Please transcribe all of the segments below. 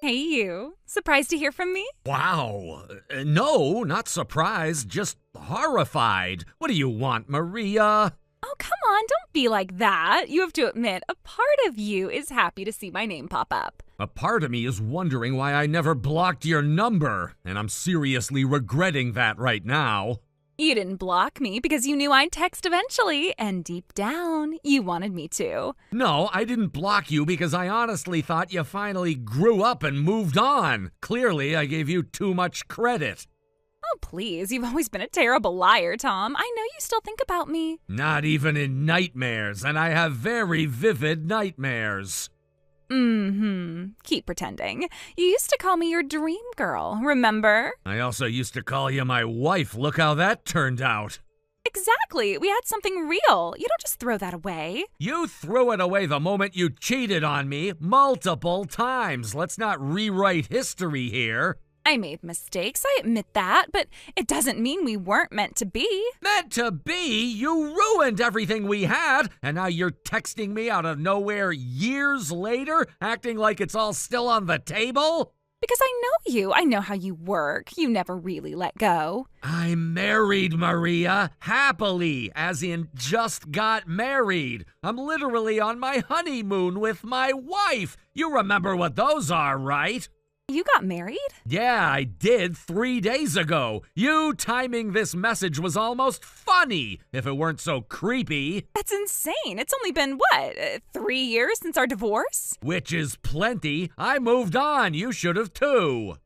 Hey, you. Surprised to hear from me? Wow. No, not surprised, just horrified. What do you want, Maria? Oh, come on, don't be like that. You have to admit, a part of you is happy to see my name pop up. A part of me is wondering why I never blocked your number, and I'm seriously regretting that right now. You didn't block me because you knew I'd text eventually, and deep down, you wanted me to. No, I didn't block you because I honestly thought you finally grew up and moved on. Clearly, I gave you too much credit. Oh, please, you've always been a terrible liar, Tom. I know you still think about me. Not even in nightmares, and I have very vivid nightmares. Keep pretending. You used to call me your dream girl, remember? I also used to call you my wife. Look how that turned out. Exactly. We had something real. You don't just throw that away. You threw it away the moment you cheated on me multiple times. Let's not rewrite history here. I made mistakes, I admit that, but it doesn't mean we weren't meant to be. Meant to be? You ruined everything we had, and now you're texting me out of nowhere years later, acting like it's all still on the table? Because I know you. I know how you work. You never really let go. I'm married, Maria. Happily, as in just got married. I'm literally on my honeymoon with my wife. You remember what those are, right? You got married? Yeah, I did 3 days ago. You timing this message was almost funny, if it weren't so creepy. That's insane. It's only been, 3 years since our divorce? Which is plenty. I moved on. You should have too.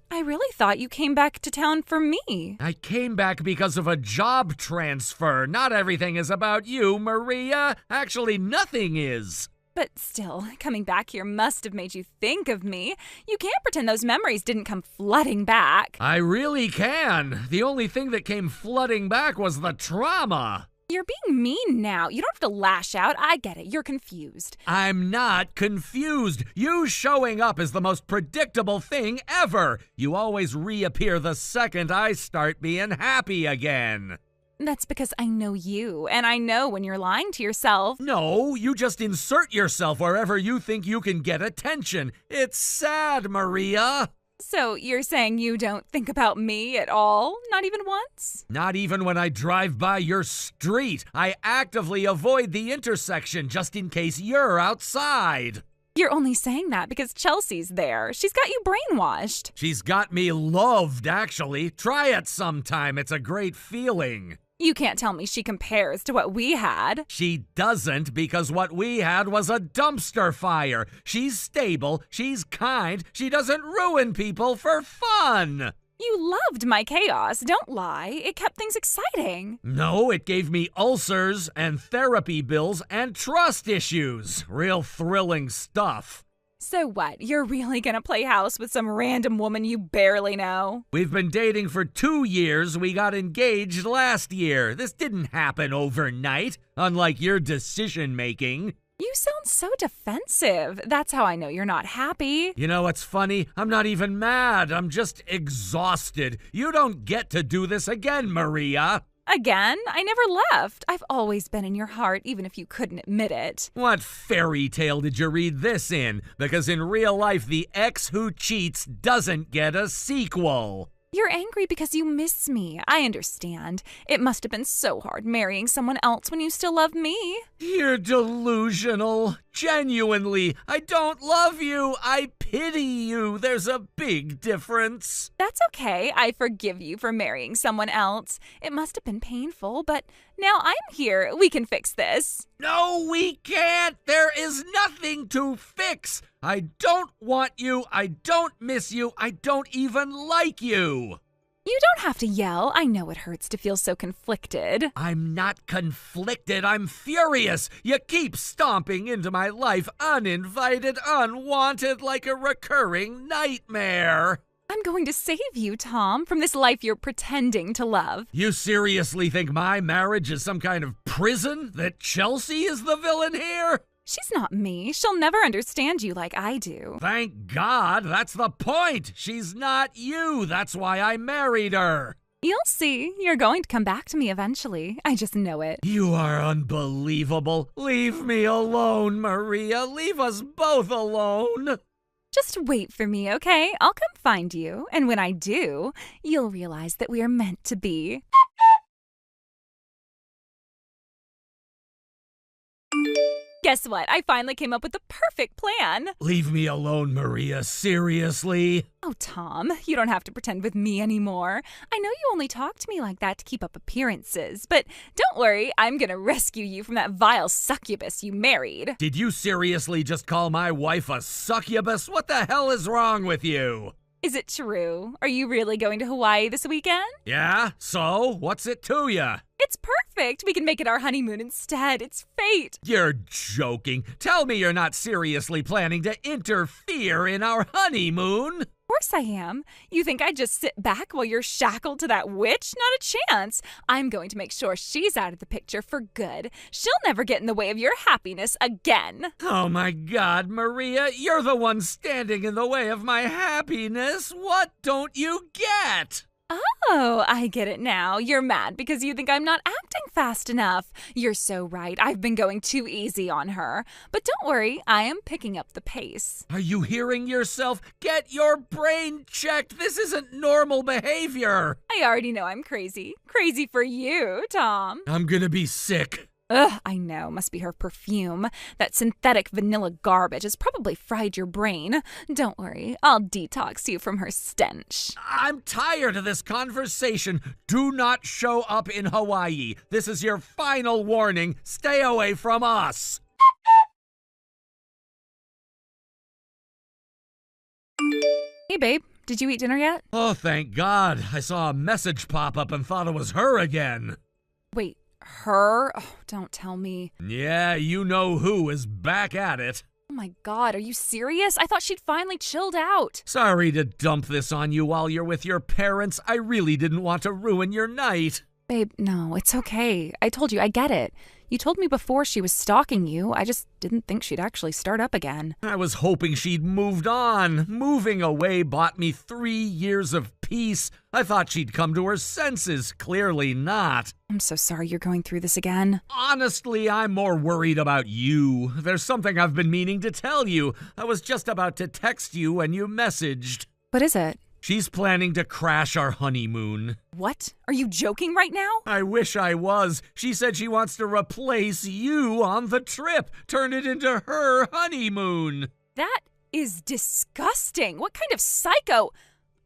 I really thought you came back to town for me. I came back because of a job transfer. Not everything is about you, Maria. Actually, nothing is. But still, coming back here must have made you think of me. You can't pretend those memories didn't come flooding back. I really can. The only thing that came flooding back was the trauma. You're being mean now. You don't have to lash out. I get it. You're confused. I'm not confused. You showing up is the most predictable thing ever. You always reappear the second I start being happy again. That's because I know you, and I know when you're lying to yourself. No, you just insert yourself wherever you think you can get attention. It's sad, Maria. So you're saying you don't think about me at all? Not even once? Not even when I drive by your street. I actively avoid the intersection just in case you're outside. You're only saying that because Chelsea's there. She's got you brainwashed. She's got me loved, actually. Try it sometime. It's a great feeling. You can't tell me she compares to what we had. She doesn't, because what we had was a dumpster fire. She's stable, she's kind, she doesn't ruin people for fun. You loved my chaos, don't lie. It kept things exciting. No, it gave me ulcers and therapy bills and trust issues. Real thrilling stuff. So what, you're really gonna play house with some random woman you barely know? We've been dating for 2 years. We got engaged last year. This didn't happen overnight, unlike your decision-making. You sound so defensive. That's how I know you're not happy. You know what's funny? I'm not even mad. I'm just exhausted. You don't get to do this again, Maria. Again? I never left. I've always been in your heart, even if you couldn't admit it. What fairy tale did you read this in? Because in real life, the ex who cheats doesn't get a sequel. You're angry because you miss me. I understand. It must have been so hard marrying someone else when you still love me. You're delusional. Genuinely, I don't love you. I pity you. There's a big difference. That's okay. I forgive you for marrying someone else. It must have been painful, but now I'm here. We can fix this. No, we can't. There is nothing to fix. I don't want you. I don't miss you. I don't even like you. You don't have to yell. I know it hurts to feel so conflicted. I'm not conflicted. I'm furious. You keep stomping into my life uninvited, unwanted, like a recurring nightmare. I'm going to save you, Tom, from this life you're pretending to love. You seriously think my marriage is some kind of prison? That Chelsea is the villain here? She's not me. She'll never understand you like I do. Thank God. That's the point. She's not you. That's why I married her. You'll see. You're going to come back to me eventually. I just know it. You are unbelievable. Leave me alone, Maria. Leave us both alone. Just wait for me, okay? I'll come find you, and when I do, you'll realize that we are meant to be. Guess what? I finally came up with the perfect plan. Leave me alone, Maria. Seriously? Oh, Tom, you don't have to pretend with me anymore. I know you only talk to me like that to keep up appearances, but don't worry, I'm gonna rescue you from that vile succubus you married. Did you seriously just call my wife a succubus? What the hell is wrong with you? Is it true? Are you really going to Hawaii this weekend? Yeah? So? What's it to ya? It's perfect. We can make it our honeymoon instead. It's fate. You're joking. Tell me you're not seriously planning to interfere in our honeymoon. Of course I am. You think I'd just sit back while you're shackled to that witch? Not a chance. I'm going to make sure she's out of the picture for good. She'll never get in the way of your happiness again. Oh my God, Maria, you're the one standing in the way of my happiness. What don't you get? Oh, I get it now. You're mad because you think I'm not acting fast enough. You're so right. I've been going too easy on her. But don't worry, I am picking up the pace. Are you hearing yourself? Get your brain checked. This isn't normal behavior. I already know I'm crazy. Crazy for you, Tom. I'm gonna be sick. Ugh, I know. Must be her perfume. That synthetic vanilla garbage has probably fried your brain. Don't worry, I'll detox you from her stench. I'm tired of this conversation. Do not show up in Hawaii. This is your final warning. Stay away from us. Hey, babe. Did you eat dinner yet? Oh, thank God. I saw a message pop up and thought it was her again. Wait. Her? Oh, don't tell me. Yeah, you know who is back at it. Oh my God, are you serious? I thought she'd finally chilled out. Sorry to dump this on you while you're with your parents. I really didn't want to ruin your night. Babe, no, it's okay. I told you, I get it. You told me before she was stalking you. I just didn't think she'd actually start up again. I was hoping she'd moved on. Moving away bought me 3 years of peace. I thought she'd come to her senses. Clearly not. I'm so sorry you're going through this again. Honestly, I'm more worried about you. There's something I've been meaning to tell you. I was just about to text you when you messaged. What is it? She's planning to crash our honeymoon. What? Are you joking right now? I wish I was. She said she wants to replace you on the trip. Turn it into her honeymoon. That is disgusting. What kind of psycho?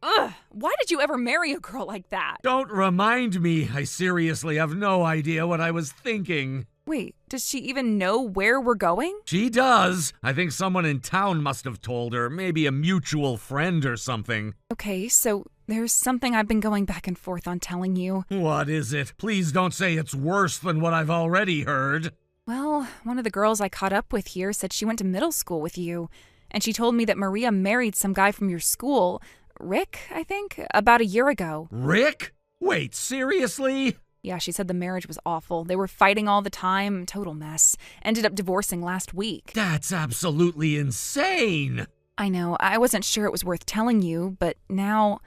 Ugh, why did you ever marry a girl like that? Don't remind me. I seriously have no idea what I was thinking. Wait, does she even know where we're going? She does. I think someone in town must have told her. Maybe a mutual friend or something. Okay, so there's something I've been going back and forth on telling you. What is it? Please don't say it's worse than what I've already heard. Well, one of the girls I caught up with here said she went to middle school with you. And she told me that Maria married some guy from your school, Rick, I think, about a year ago. Rick? Wait, seriously? Yeah, she said the marriage was awful. They were fighting all the time. Total mess. Ended up divorcing last week. That's absolutely insane. I know. I wasn't sure it was worth telling you, but now,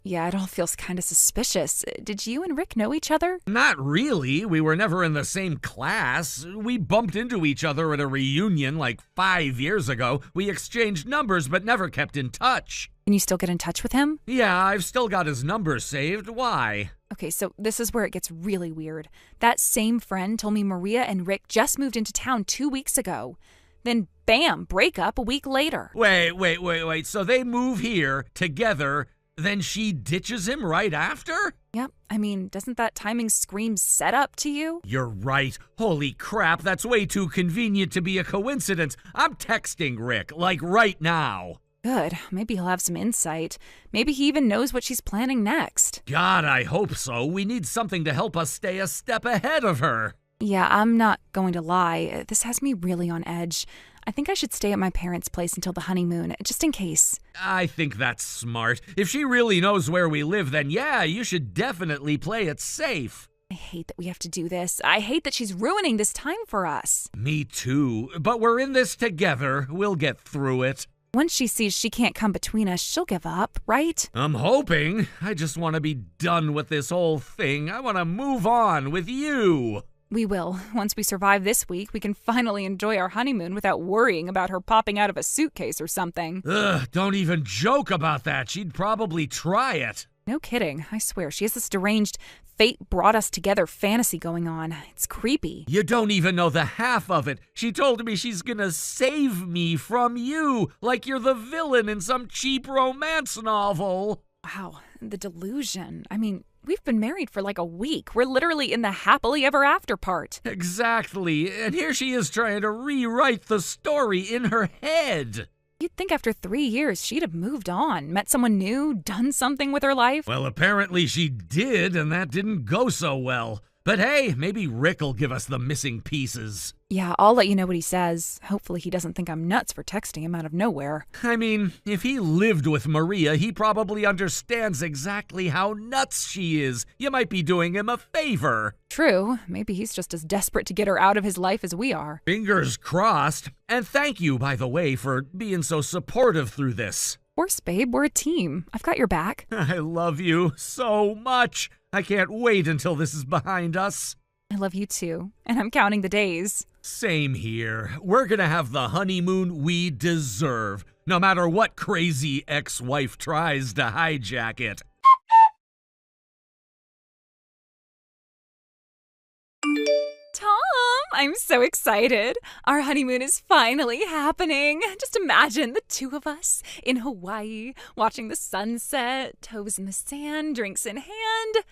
yeah, it all feels kind of suspicious. Did you and Rick know each other? Not really. We were never in the same class. We bumped into each other at a reunion like 5 years ago. We exchanged numbers but never kept in touch. Can you still get in touch with him? Yeah, I've still got his number saved. Why? Okay, so this is where it gets really weird. That same friend told me Maria and Rick just moved into town 2 weeks ago. Then, bam, break up a week later. Wait. So they move here together, then she ditches him right after? Yep. I mean, doesn't that timing scream setup to you? You're right. Holy crap, that's way too convenient to be a coincidence. I'm texting Rick, like right now. Good. Maybe he'll have some insight. Maybe he even knows what she's planning next. God, I hope so. We need something to help us stay a step ahead of her. Yeah, I'm not going to lie. This has me really on edge. I think I should stay at my parents' place until the honeymoon, just in case. I think that's smart. If she really knows where we live, then yeah, you should definitely play it safe. I hate that we have to do this. I hate that she's ruining this time for us. Me too. But we're in this together. We'll get through it. Once she sees she can't come between us, she'll give up, right? I'm hoping. I just want to be done with this whole thing. I want to move on with you. We will. Once we survive this week, we can finally enjoy our honeymoon without worrying about her popping out of a suitcase or something. Ugh, don't even joke about that. She'd probably try it. No kidding. I swear, she has this deranged fate brought us together fantasy going on. It's creepy. You don't even know the half of it. She told me she's gonna save me from you, like you're the villain in some cheap romance novel. Wow, the delusion. I mean, we've been married for like a week. We're literally in the happily ever after part. Exactly. And here she is trying to rewrite the story in her head. You'd think after 3 years she'd have moved on, met someone new, done something with her life. Well, apparently she did, and that didn't go so well. But hey, maybe Rick will give us the missing pieces. Yeah, I'll let you know what he says. Hopefully he doesn't think I'm nuts for texting him out of nowhere. I mean, if he lived with Maria, he probably understands exactly how nuts she is. You might be doing him a favor. True. Maybe he's just as desperate to get her out of his life as we are. Fingers crossed. And thank you, by the way, for being so supportive through this. Of course, babe, we're a team. I've got your back. I love you so much. I can't wait until this is behind us. I love you too, and I'm counting the days. Same here. We're gonna have the honeymoon we deserve, no matter what crazy ex-wife tries to hijack it. Tom, I'm so excited. Our honeymoon is finally happening. Just imagine the two of us in Hawaii, watching the sunset, toes in the sand, drinks in hand.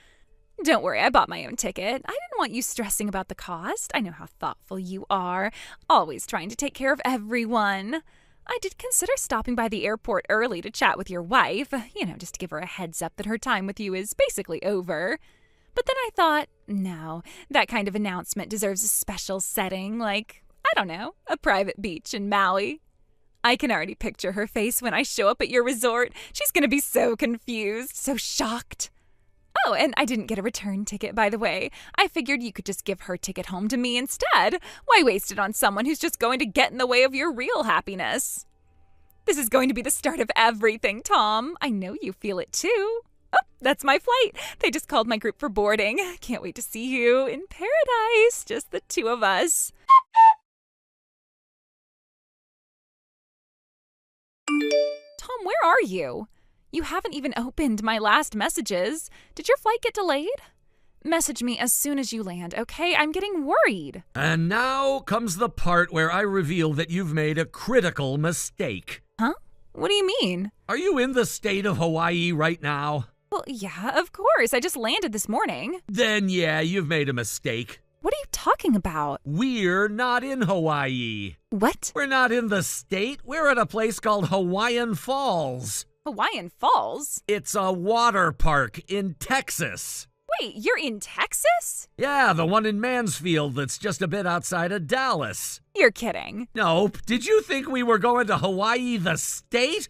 Don't worry, I bought my own ticket. I didn't want you stressing about the cost. I know how thoughtful you are, always trying to take care of everyone. I did consider stopping by the airport early to chat with your wife, just to give her a heads up that her time with you is basically over. But then I thought, no, that kind of announcement deserves a special setting, like, I don't know, a private beach in Maui. I can already picture her face when I show up at your resort. She's going to be so confused, so shocked. Oh, and I didn't get a return ticket, by the way. I figured you could just give her ticket home to me instead. Why waste it on someone who's just going to get in the way of your real happiness? This is going to be the start of everything, Tom. I know you feel it too. Oh, that's my flight. They just called my group for boarding. Can't wait to see you in paradise, just the two of us. Tom, where are you? You haven't even opened my last messages. Did your flight get delayed? Message me as soon as you land, okay? I'm getting worried. And now comes the part where I reveal that you've made a critical mistake. Huh? What do you mean? Are you in the state of Hawaii right now? Well, yeah, of course. I just landed this morning. Then yeah, you've made a mistake. What are you talking about? We're not in Hawaii. What? We're not in the state. We're at a place called Hawaiian Falls. Hawaiian Falls? It's a water park in Texas. Wait, you're in Texas? Yeah, the one in Mansfield that's just a bit outside of Dallas. You're kidding. Nope. Did you think we were going to Hawaii the state?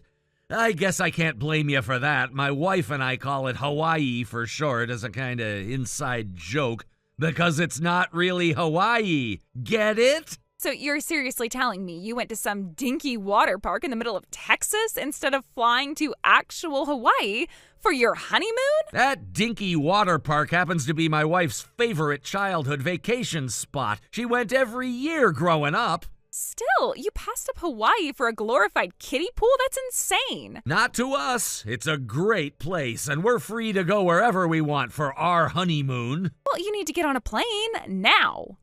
I guess I can't blame you for that. My wife and I call it Hawaii for short as a kind of inside joke because it's not really Hawaii. Get it? So you're seriously telling me you went to some dinky water park in the middle of Texas instead of flying to actual Hawaii for your honeymoon? That dinky water park happens to be my wife's favorite childhood vacation spot. She went every year growing up. Still, you passed up Hawaii for a glorified kiddie pool? That's insane. Not to us. It's a great place, and we're free to go wherever we want for our honeymoon. Well, you need to get on a plane now.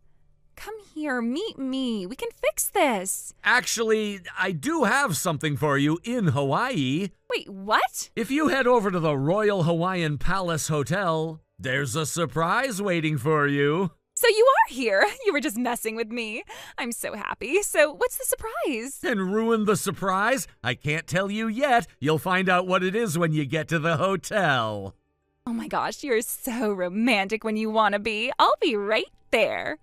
Come here, meet me. We can fix this. Actually, I do have something for you in Hawaii. Wait, what? If you head over to the Royal Hawaiian Palace Hotel, there's a surprise waiting for you. So you are here. You were just messing with me. I'm so happy. So what's the surprise? And ruin the surprise? I can't tell you yet. You'll find out what it is when you get to the hotel. Oh my gosh, you're so romantic when you want to be. I'll be right there.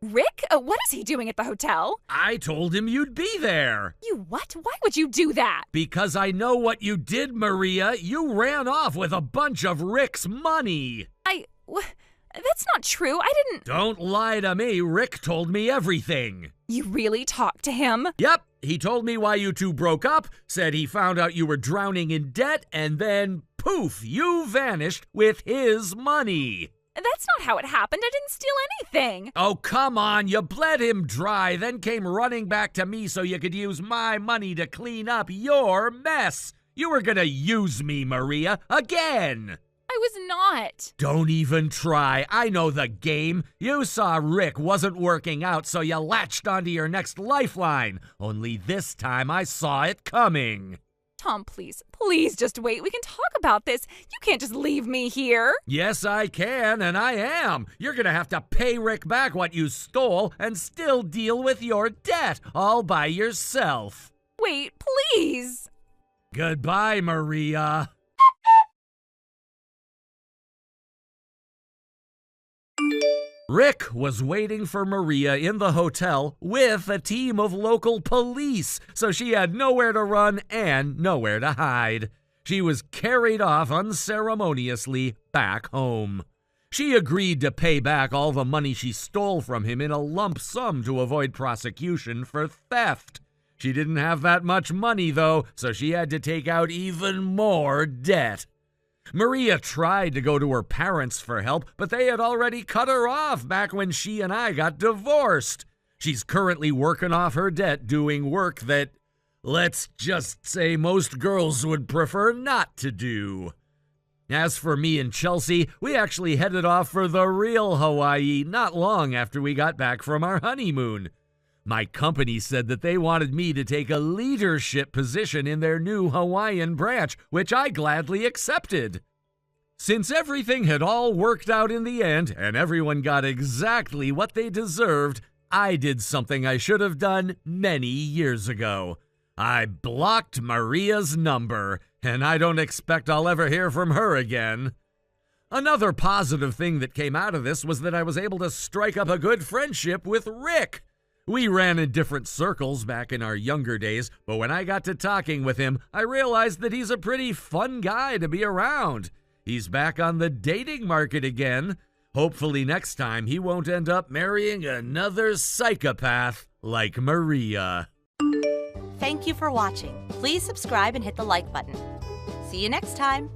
Rick? What is he doing at the hotel? I told him you'd be there. You what? Why would you do that? Because I know what you did, Maria. You ran off with a bunch of Rick's money. That's not true. I didn't... Don't lie to me. Rick told me everything. You really talked to him? Yep. he told me why you two broke up, said he found out you were drowning in debt, and then, poof, you vanished with his money. That's not how it happened. I didn't steal anything. Oh, come on. You bled him dry, then came running back to me so you could use my money to clean up your mess. You were gonna use me, Maria, again. I was not. Don't even try. I know the game. You saw Rick wasn't working out, so you latched onto your next lifeline. Only this time I saw it coming. Tom, please just wait. We can talk about this. You can't just leave me here. Yes, I can, and I am. You're gonna have to pay Rick back what you stole and still deal with your debt all by yourself. Wait, please. Goodbye, Maria. Rick was waiting for Maria in the hotel with a team of local police, so she had nowhere to run and nowhere to hide. She was carried off unceremoniously back home. She agreed to pay back all the money she stole from him in a lump sum to avoid prosecution for theft. She didn't have that much money, though, so she had to take out even more debt. Maria tried to go to her parents for help, but they had already cut her off back when she and I got divorced. She's currently working off her debt doing work that, let's just say, most girls would prefer not to do. As for me and Chelsea, we actually headed off for the real Hawaii not long after we got back from our honeymoon. My company said that they wanted me to take a leadership position in their new Hawaiian branch, which I gladly accepted. Since everything had all worked out in the end and everyone got exactly what they deserved, I did something I should have done many years ago. I blocked Maria's number, and I don't expect I'll ever hear from her again. Another positive thing that came out of this was that I was able to strike up a good friendship with Rick. We ran in different circles back in our younger days, but when I got to talking with him, I realized that he's a pretty fun guy to be around. He's back on the dating market again. Hopefully next time he won't end up marrying another psychopath like Maria. Thank you for watching. Please subscribe and hit the like button. See you next time.